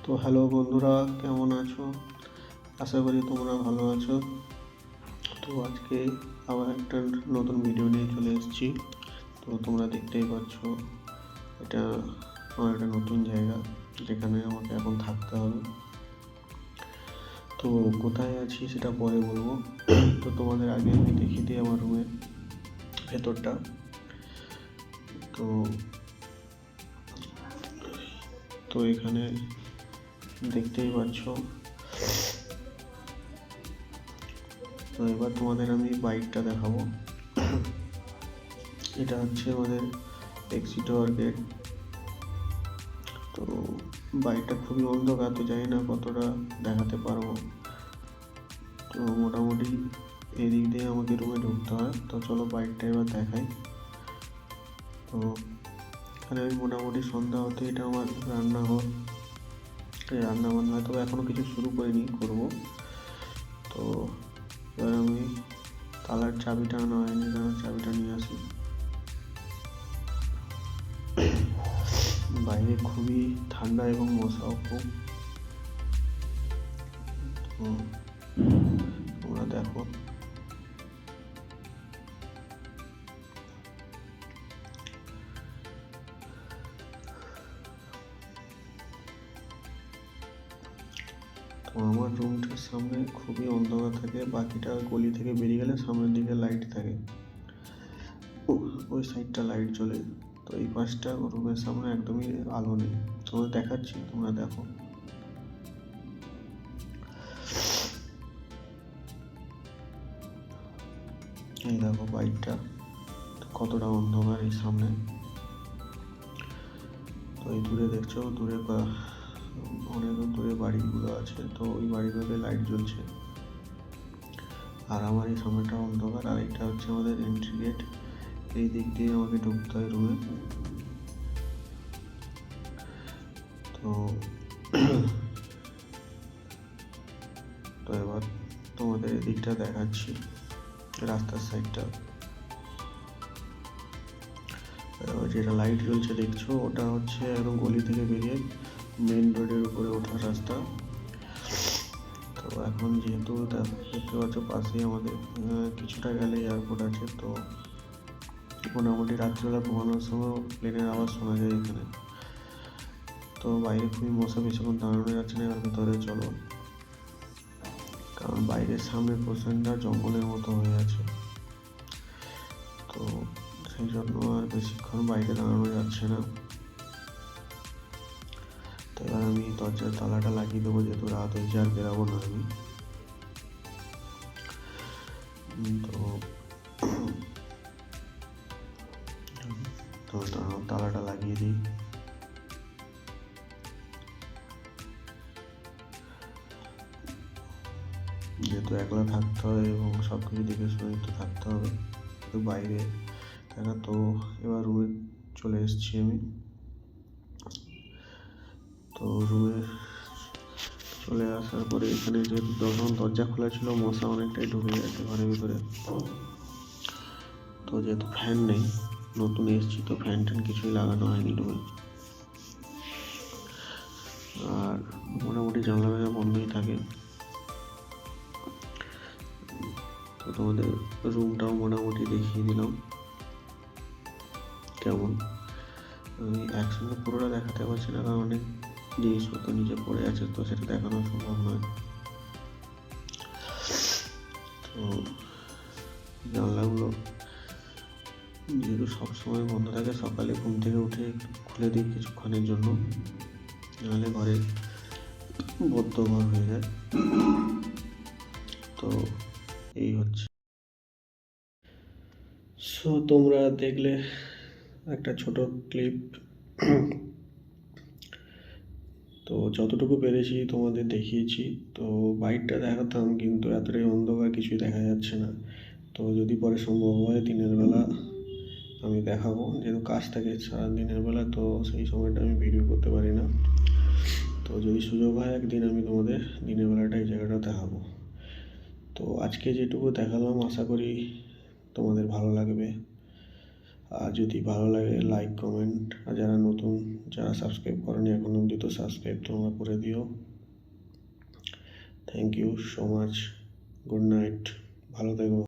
তো হ্যালো বন্ধুরা, কেমন আছো? আশা করি তোমরা ভালো আছো। তো আজকে আবার একটা নতুন ভিডিও নিয়ে চলে এসেছি। তো তোমরা দেখতেই পাচ্ছ, এটা আমার একটা নতুন জায়গা যেখানে আমাকে এখন থাকতে হবে। তো কোথায় আছি সেটা পরে বলবো। তো তোমাদের আগে আমি দেখিয়ে দিই আমার রুমের ভেতরটা। তো তো এখানে দেখতেই পাচ্ছ। তো এবার তোমাদের আমি বাইকটা দেখাবো। এটা হচ্ছে আমাদের এক্সিট হওয়ার গেট। তো বাইকটা খুবই অন্ধকার, তো জানি না কতটা দেখাতে পারবো। তো মোটামুটি এদিক দিয়ে আমাকে রুমে ঢুকতে হয়। তো চলো বাইকটা এবার দেখাই। তো এখানে আমি মোটামুটি সন্ধ্যা হতে, এটা আমার রান্নাঘর। রান্নাবান্না হয়তো এখনও কিছু শুরু করিনি, করবো। তো এবার আমি তালার চাবিটা আনা হয়নি, চাবিটা নিয়ে আসি। বাইরে খুবই ঠান্ডা এবং মশাও খুব। তোমরা দেখো, তো আমার রুমটার সামনে খুবই অন্ধকার থাকে। বাকিটা গলি থেকে বেরিয়ে গেলে সামনের দিকে লাইট থাকে, ওই সাইডটা লাইট জ্বলে। তো এই পাশটা রুমের সামনে একদমই আলো নেই। তোমাদের দেখাচ্ছি, তোমরা দেখো। এই দেখো বাইকটা কতটা অন্ধকার এই সামনে। তো এই দূরে দেখছো, দূরে অনেক দূরে বাড়িগুলো আছে। তো ওই বাড়িগুলোতে লাইট জ্বলছে, আর আমার এই সামনেটা অন্ধকার। আর এটা হচ্ছে আমাদের এন্ট্রি গেট। এই দিক দিয়ে আমাকে ঢুকতে হয় রুমে। তো তো এবার তোমাদের এদিকটা দেখাচ্ছি, রাস্তার সাইডটা। যেটা লাইট জ্বলছে দেখছো, ওটা হচ্ছে একদম গলি থেকে বেরিয়ে মেন রোডের উপরে ওঠার রাস্তা। তো এখন যেহেতু দেখতে পাচ্ছ পাশেই আমাদের কিছুটা গেলে এয়ারপোর্ট আছে। তো মোটামুটি রাত্রিবেলা ঘুমানোর সময় প্লেনের আওয়াজ শোনা যায় এখানে। তো বাইরে খুবই মশা, বেশিক্ষণ দাঁড়ানো যাচ্ছে না। এর ভিতরে চলো, কারণ বাইরের সামনের পোর্শনটা জঙ্গলের মতো হয়ে আছে। তো সেই জন্য আর বেশিক্ষণ বাইরে দাঁড়ানো যাচ্ছে না। তো এবার আমি দরজার তালাটা লাগিয়ে দেবো, যেহেতু রাত হয়েছে, আর বেরাবো না আমি। তো তালাটা লাগিয়ে দিই। যেহেতু একলা থাকতে হয় এবং সব কিছু দেখে শুনে তো থাকতে হবে, তো বাইরে থাকা। তো এবার রুমে চলে এসেছি আমি। তো রুমে চলে আসার পরে এখানে যেহেতু যখন দরজা খোলা ছিল, মশা অনেকটাই ঢুকে গেছে ঘরের ভিতরে। তো যেহেতু ফ্যান নেই, নতুন এসেছি, তো ফ্যান ট্যান কিছুই লাগানো হয়নি রুমে। আর মোটামুটি জানলা বেলা বন্ধই থাকে। তো তোমাদের রুমটাও মোটামুটি দেখিয়ে দিলাম কেমন। আমি একসঙ্গে পুরোটা দেখাতে পারছি না, কারণ অনেক জিনিসপত্র নিচে পড়ে আছে, তো সেটা দেখানো সম্ভব নয়। তো জানলাগুলো যেহেতু সবসময় বন্ধ থাকে, সকালে ঘুম থেকে উঠে খুলে দিই কিছুক্ষণের জন্য, নাহলে ঘরে বদ্ধ ঘর হয়ে যায়। তো এই হচ্ছে। সো তোমরা দেখলে একটা ছোট ক্লিপ। তো যতটুকু পেরেছি তোমাদের দেখিয়েছি। তো বাইকটা দেখাতাম, কিন্তু এতটাই অন্ধকার, কিছুই দেখা যাচ্ছে না। তো যদি পরে সম্ভব হয় দিনের বেলা আমি দেখাবো, যেহেতু কাজ থাকে সারা দিনের বেলা, তো সেই সময়টা আমি ভিডিও করতে পারি না। তো যদি সুযোগ হয় একদিন আমি তোমাদের দিনের বেলাটা এই জায়গাটা দেখাবো। তো আজকে যেটুকু দেখালাম, আশা করি তোমাদের ভালো লাগবে। আর যদি ভালো লাগে লাইক কমেন্ট, আর যারা নতুন, যারা সাবস্ক্রাইব করেনি এখন অবধি, তো সাবস্ক্রাইব তোমরা করে দিও। Thank you so much, good night, ভালো থেকো।